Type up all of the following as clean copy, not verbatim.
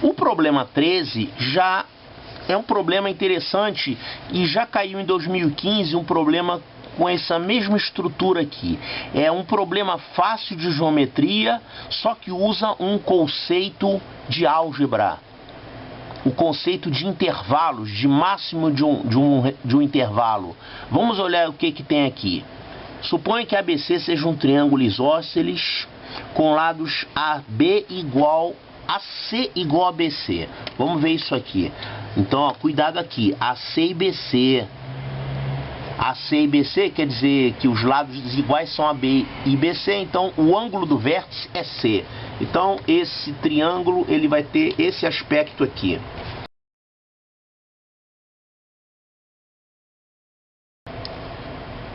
O problema 13 já é um problema interessante e já caiu em 2015 um problema com essa mesma estrutura aqui. É um problema fácil de geometria, só que usa um conceito de álgebra. O conceito de intervalos, de máximo de um intervalo. Vamos olhar o que tem aqui. Suponha que ABC seja um triângulo isósceles com lados AB igual a C igual a BC. Vamos ver isso aqui. Então, ó, cuidado aqui. AC e BC. AC e BC quer dizer que os lados iguais são AB e BC, então o ângulo do vértice é C. Então esse triângulo ele vai ter esse aspecto aqui.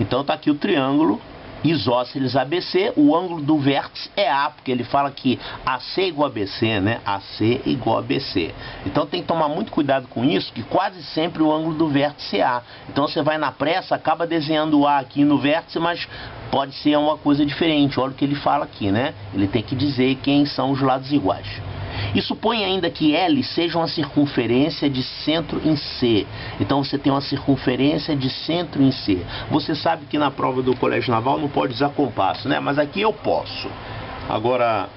Então tá aqui o triângulo isósceles ABC, o ângulo do vértice é A, porque ele fala que AC é igual a BC, né? AC é igual a BC. Então tem que tomar muito cuidado com isso, que quase sempre o ângulo do vértice é A. Então você vai na pressa, acaba desenhando o A aqui no vértice, mas pode ser uma coisa diferente. Olha o que ele fala aqui, né? Ele tem que dizer quem são os lados iguais. E supõe ainda que L seja uma circunferência de centro em C. Então você tem uma circunferência de centro em C. Você sabe que na prova do Colégio Naval não pode usar compasso, né? Mas aqui eu posso. Agora,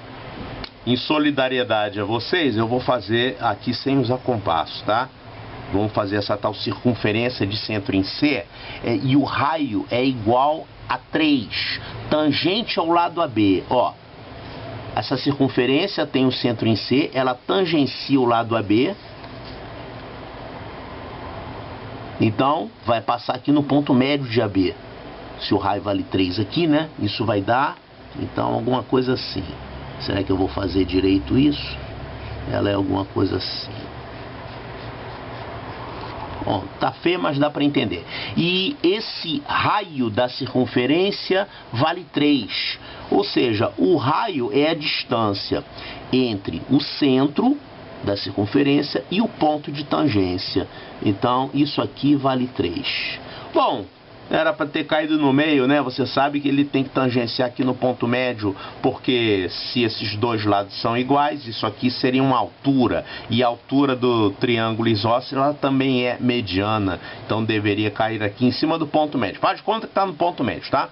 em solidariedade a vocês, eu vou fazer aqui sem usar compasso, tá? Vamos fazer essa tal circunferência de centro em C. E o raio é igual a 3, tangente ao lado AB, ó. Essa circunferência tem o centro em C, ela tangencia o lado AB. Então, vai passar aqui no ponto médio de AB. Se o raio vale 3 aqui, né? Isso vai dar, então, alguma coisa assim. Será que eu vou fazer direito isso? Ela é alguma coisa assim. Bom, tá feio, mas dá para entender. E esse raio da circunferência vale 3. Ou seja, o raio é a distância entre o centro da circunferência e o ponto de tangência. Então, isso aqui vale 3. Bom, era para ter caído no meio, né? Você sabe que ele tem que tangenciar aqui no ponto médio, porque se esses dois lados são iguais, isso aqui seria uma altura. E a altura do triângulo isósceles ela também é mediana. Então deveria cair aqui em cima do ponto médio. Faz de conta que está no ponto médio, tá?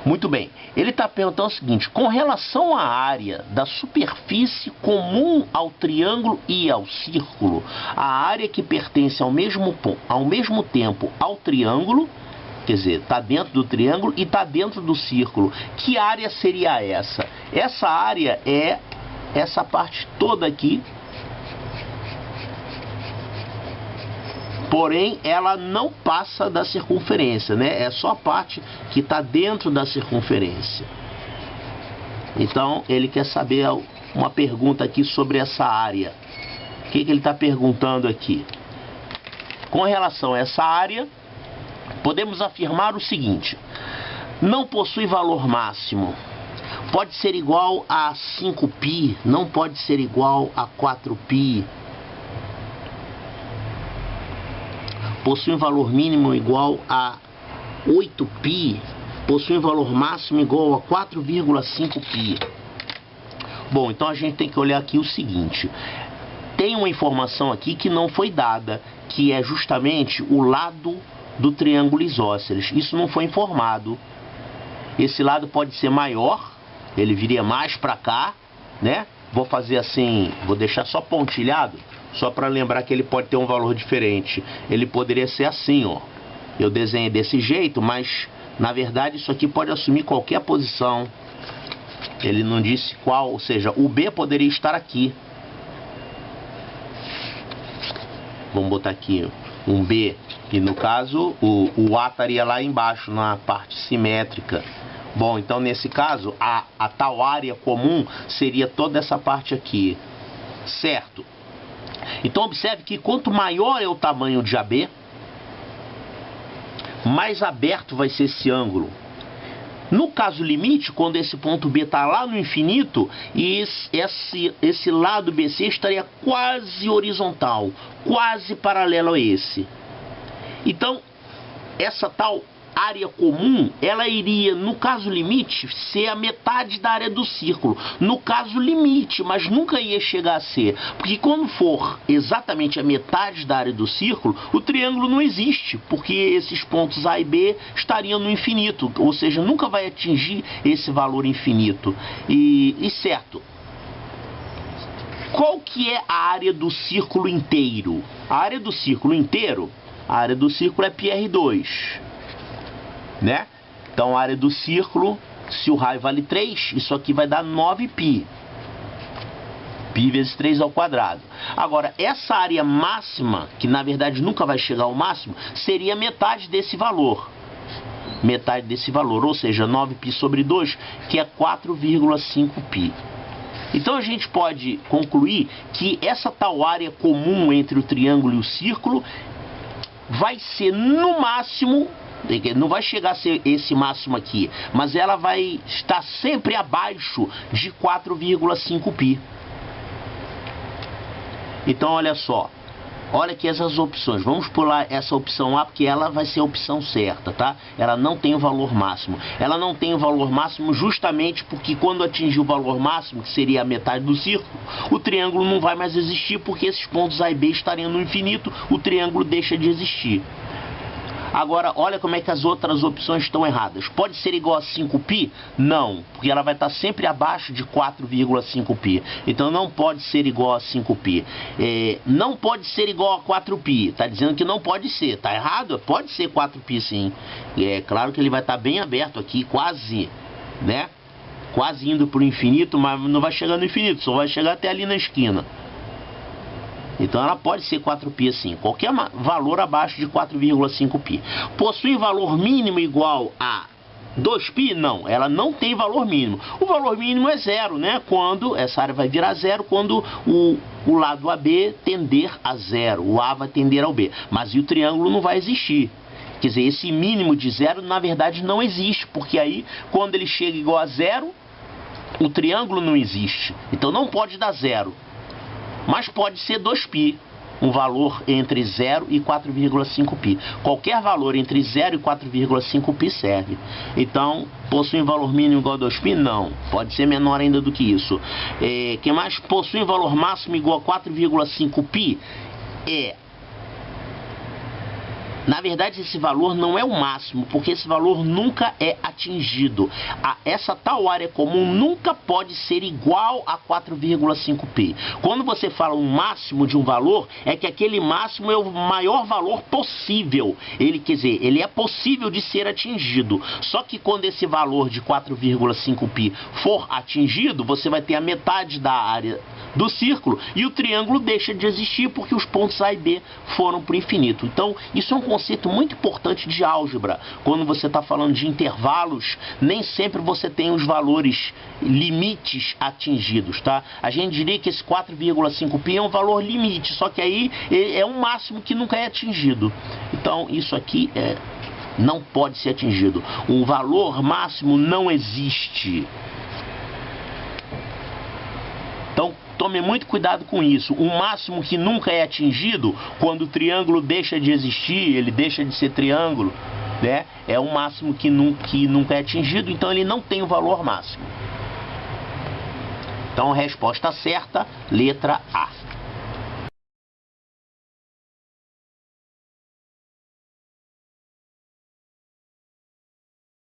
Muito bem, ele está perguntando o seguinte: com relação à área da superfície comum ao triângulo e ao círculo, a área que pertence ao mesmo tempo ao triângulo, quer dizer, está dentro do triângulo e está dentro do círculo, que área seria essa? Essa área é essa parte toda aqui, porém ela não passa da circunferência, né? É só a parte que está dentro da circunferência. Então ele quer saber uma pergunta aqui sobre essa área. O que ele está perguntando aqui? Com relação a essa área, podemos afirmar o seguinte: não possui valor máximo. Pode ser igual a 5π, não pode ser igual a 4π. Possui um valor mínimo igual a 8π, possui um valor máximo igual a 4,5π. Bom, então a gente tem que olhar aqui o seguinte: tem uma informação aqui que não foi dada, que é justamente o lado do triângulo isósceles. Isso não foi informado. Esse lado pode ser maior, ele viria mais para cá, né? Vou fazer assim, vou deixar só pontilhado, só para lembrar que ele pode ter um valor diferente. Ele poderia ser assim, ó. Eu desenhei desse jeito, mas na verdade isso aqui pode assumir qualquer posição. Ele não disse qual, ou seja, o B poderia estar aqui. Vamos botar aqui um B, e no caso o A estaria lá embaixo, na parte simétrica. Bom, então nesse caso a tal área comum seria toda essa parte aqui, certo? Então observe que quanto maior é o tamanho de AB, mais aberto vai ser esse ângulo. No caso limite, quando esse ponto B está lá no infinito, esse lado BC estaria quase horizontal, quase paralelo a esse. Então, essa tal área comum, ela iria, no caso limite, ser a metade da área do círculo. No caso limite, mas nunca ia chegar a ser. Porque quando for exatamente a metade da área do círculo, o triângulo não existe, porque esses pontos A e B estariam no infinito, ou seja, nunca vai atingir esse valor infinito. E certo, qual que é a área do círculo inteiro? A área do círculo inteiro, a área do círculo é πr2, né? Então a área do círculo, se o raio vale 3, isso aqui vai dar 9π. Π vezes 3 ao quadrado. Agora, essa área máxima, que na verdade nunca vai chegar ao máximo, seria metade desse valor. Metade desse valor, ou seja, 9π sobre 2, que é 4,5π. Então a gente pode concluir que essa tal área comum entre o triângulo e o círculo vai ser no máximo, não vai chegar a ser esse máximo aqui, mas ela vai estar sempre abaixo de 4,5π. Então olha só, olha aqui essas opções. Vamos pular essa opção A, porque ela vai ser a opção certa, tá? Ela não tem o valor máximo. Ela não tem o valor máximo justamente porque quando atingir o valor máximo, que seria a metade do círculo, o triângulo não vai mais existir, porque esses pontos A e B estariam no infinito, o triângulo deixa de existir. Agora, olha como é que as outras opções estão erradas. Pode ser igual a 5π? Não, porque ela vai estar sempre abaixo de 4,5π. Então não pode ser igual a 5π. Não pode ser igual a 4π. Está dizendo que não pode ser. Está errado? Pode ser 4π sim. É claro que ele vai estar bem aberto aqui, quase, né? Quase indo para o infinito, mas não vai chegar no infinito, só vai chegar até ali na esquina. Então ela pode ser 4π sim, qualquer valor abaixo de 4,5π. Possui valor mínimo igual a 2π? Não, ela não tem valor mínimo. O valor mínimo é zero, né? Quando essa área vai virar zero, quando o lado AB tender a zero, o A vai tender ao B. Mas e o triângulo não vai existir. Quer dizer, esse mínimo de zero na verdade não existe, porque aí quando ele chega igual a zero, o triângulo não existe. Então não pode dar zero. Mas pode ser 2π, um valor entre 0 e 4,5π. Qualquer valor entre 0 e 4,5π serve. Então, possui valor mínimo igual a 2π? Não, pode ser menor ainda do que isso. Que mais? Possui valor máximo igual a 4,5π? Na verdade, esse valor não é o máximo, porque esse valor nunca é atingido. Essa tal área comum nunca pode ser igual a 4,5π. Quando você fala um máximo de um valor, é que aquele máximo é o maior valor possível. Quer dizer, ele é possível de ser atingido. Só que quando esse valor de 4,5π for atingido, você vai ter a metade da área do círculo e o triângulo deixa de existir porque os pontos A e B foram para o infinito. Então, isso é um conceito muito importante de álgebra. Quando você está falando de intervalos, nem sempre você tem os valores limites atingidos, tá? A gente diria que esse 4,5π é um valor limite, só que aí é um máximo que nunca é atingido. Então, isso aqui não pode ser atingido. O valor máximo não existe. Então, tome muito cuidado com isso. O máximo que nunca é atingido, quando o triângulo deixa de existir, ele deixa de ser triângulo, né? É um máximo que nunca é atingido, então ele não tem o valor máximo. Então, a resposta certa, letra A.